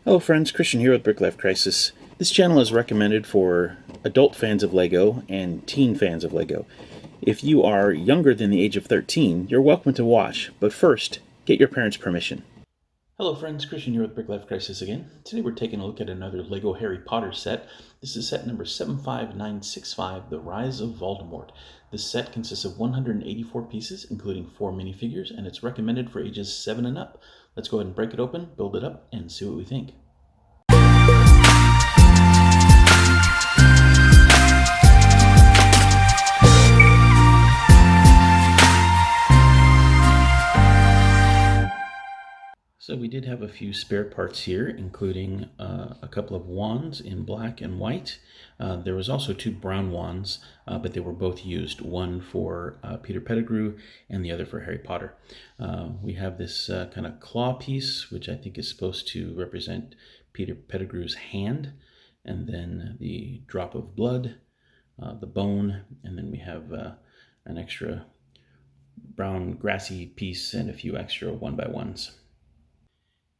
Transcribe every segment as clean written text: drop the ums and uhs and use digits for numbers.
Hello friends, Christian here with BrickLifeCrisis. This channel is recommended for adult fans of LEGO and teen fans of LEGO. If you are younger than the age of 13, you're welcome to watch, but first, get your parents' permission. Hello friends, Christian here with BrickLifeCrisis again. Today we're taking a look at another LEGO Harry Potter set. This is set number 75965, The Rise of Voldemort. This set consists of 184 pieces, including 4 minifigures, and it's recommended for ages 7 and up. Let's go ahead and break it open, build it up, and see what we think. So we did have a few spare parts here, including a couple of wands in black and white. There was also 2 brown wands, but they were both used, one for Peter Pettigrew and the other for Harry Potter. We have this kind of claw piece, which I think is supposed to represent Peter Pettigrew's hand, and then the drop of blood, the bone, and then we have an extra brown grassy piece and a few extra 1x1s.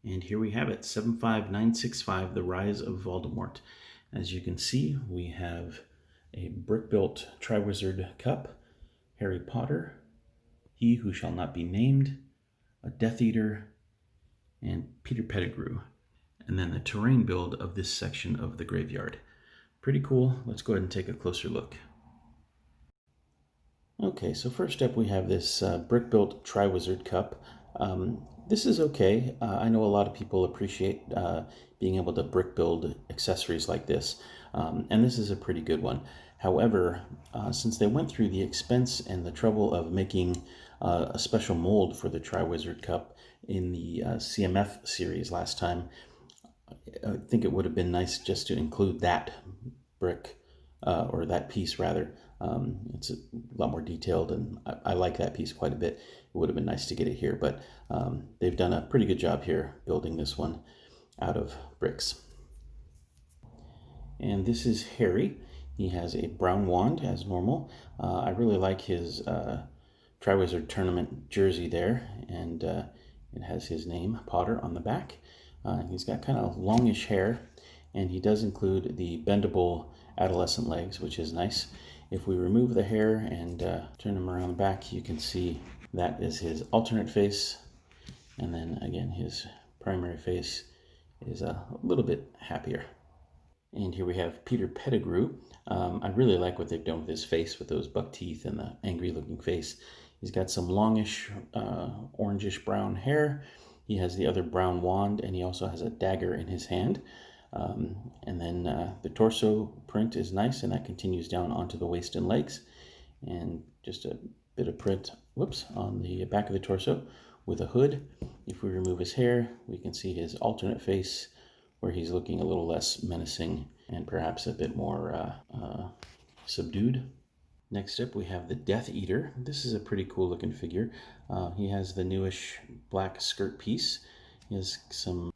And here we have it, 75965, The Rise of Voldemort. As you can see, we have a brick-built Triwizard Cup, Harry Potter, He Who Shall Not Be Named, a Death Eater, and Peter Pettigrew. And then the terrain build of this section of the graveyard. Pretty cool. Let's go ahead and take a closer look. Okay, so first up we have this brick-built Triwizard Cup. This is okay. I know a lot of people appreciate being able to brick build accessories like this, and this is a pretty good one. However, since they went through the expense and the trouble of making a special mold for the Triwizard Cup in the CMF series last time, I think it would have been nice just to include that brick, or that piece rather. It's a lot more detailed, and I like that piece quite a bit. It would have been nice to get it here, but they've done a pretty good job here building this one out of bricks. And this is Harry. He has a brown wand as normal. I really like his Triwizard Tournament jersey there, and it has his name, Potter, on the back. He's got kind of longish hair, and he does include the bendable adolescent legs, which is nice. If we remove the hair and turn him around the back, you can see that is his alternate face. And then again, his primary face is a little bit happier. And here we have Peter Pettigrew. I really like what they've done with his face, with those buck teeth and the angry looking face. He's got some longish orangish brown hair. He has the other brown wand, and he also has a dagger in his hand. And then the torso print is nice, and that continues down onto the waist and legs. And just a bit of print, on the back of the torso with a hood. If we remove his hair, we can see his alternate face, where he's looking a little less menacing and perhaps a bit more subdued. Next up, we have the Death Eater. This is a pretty cool looking figure. He has the newish black skirt piece. He has some,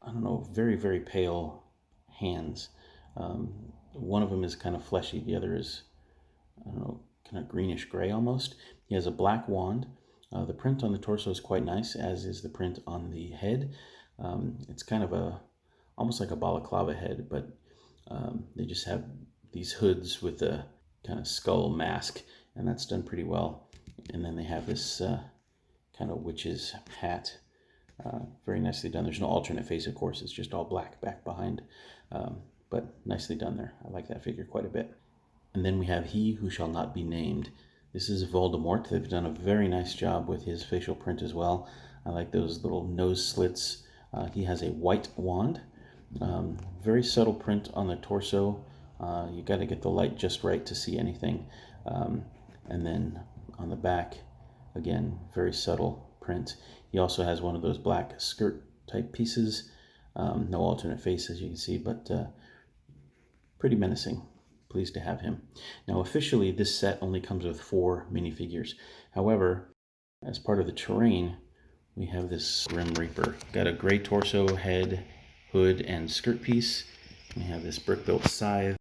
very, very pale hands. One of them is kind of fleshy. The other is, kind of greenish gray almost. He has a black wand. The print on the torso is quite nice, as is the print on the head. It's kind of almost like a balaclava head, but they just have these hoods with a kind of skull mask, and that's done pretty well. And then they have this kind of witch's hat. Very nicely done. There's no alternate face, of course. It's just all black back behind. But nicely done there. I like that figure quite a bit. And then we have He Who Shall Not Be Named. This is Voldemort. They've done a very nice job with his facial print as well. I like those little nose slits. He has a white wand. Very subtle print on the torso. You got to get the light just right to see anything. And then on the back, again, very subtle print. He also has one of those black skirt type pieces. No alternate face, as you can see, but pretty menacing. Pleased to have him. Now, officially, this set only comes with 4 minifigures. However, as part of the terrain, we have this Grim Reaper. Got a gray torso, head, hood, and skirt piece. We have this brick-built scythe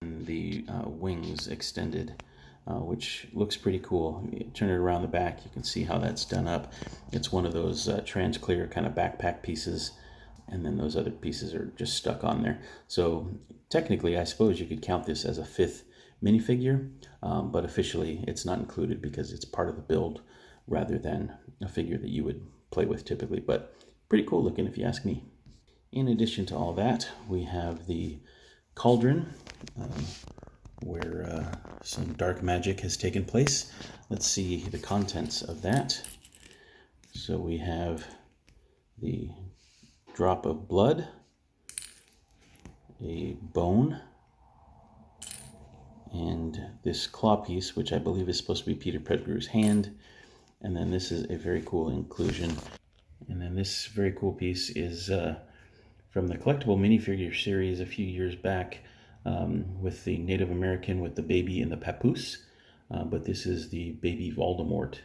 and the wings extended, which looks pretty cool. You turn it around the back, you can see how that's done up. It's one of those trans-clear kind of backpack pieces. and then those other pieces are just stuck on there. So technically, I suppose you could count this as a 5th minifigure, but officially it's not included because it's part of the build rather than a figure that you would play with typically, but pretty cool looking if you ask me. In addition to all that, we have the Cauldron, where some dark magic has taken place. Let's see the contents of that. So we have the drop of blood, a bone, and this claw piece, which I believe is supposed to be Peter Pettigrew's hand. And then this is a very cool inclusion. And then this very cool piece is from the collectible minifigure series a few years back, with the Native American with the baby in the papoose. But this is the baby Voldemort.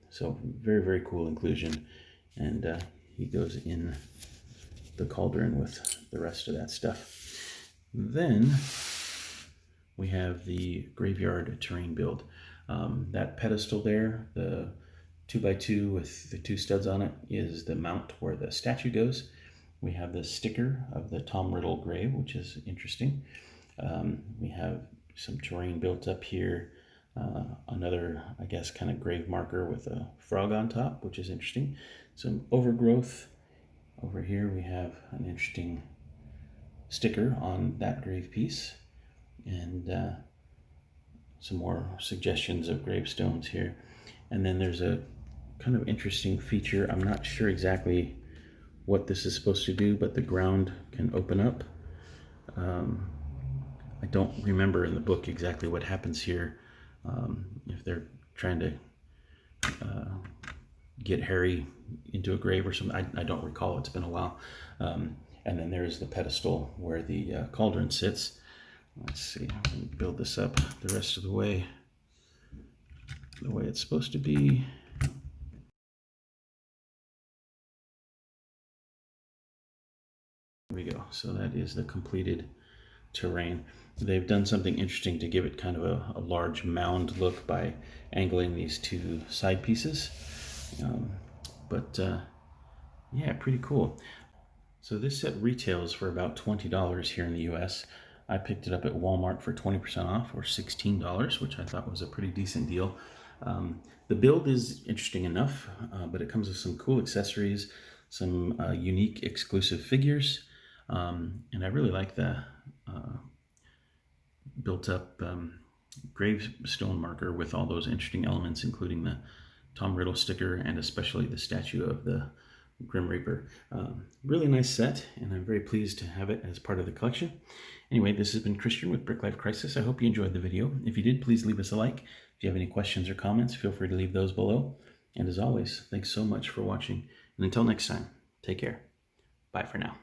So very, very cool inclusion. And he goes in the cauldron with the rest of that stuff. Then we have the graveyard terrain build. That pedestal there, the 2x2 with the 2 studs on it, is the mount where the statue goes. We have the sticker of the Tom Riddle grave, which is interesting. We have some terrain built up here. Another, I guess, kind of grave marker with a frog on top, which is interesting. Some overgrowth. Over here we have an interesting sticker on that grave piece. And some more suggestions of gravestones here. And then there's a kind of interesting feature. I'm not sure exactly what this is supposed to do, but the ground can open up. I don't remember in the book exactly what happens here. If they're trying to get Harry into a grave or something, I don't recall. It's been a while. And then there's the pedestal where the cauldron sits. Let's see, let me build this up the rest of the way it's supposed to be. There we go. So that is the completed terrain. They've done something interesting to give it kind of a large mound look by angling these 2 side pieces. Yeah, pretty cool. So this set retails for about $20 here in the US. I picked it up at Walmart for 20% off, or $16, which I thought was a pretty decent deal. The build is interesting enough, but it comes with some cool accessories, some unique exclusive figures, and I really like the built-up gravestone marker with all those interesting elements, including the Tom Riddle sticker and especially the statue of the Grim Reaper. Really nice set, and I'm very pleased to have it as part of the collection. Anyway, this has been Christian with BrickLifeCrisis. I hope you enjoyed the video. If you did, please leave us a like. If you have any questions or comments, feel free to leave those below. And as always, thanks so much for watching. And until next time, take care. Bye for now.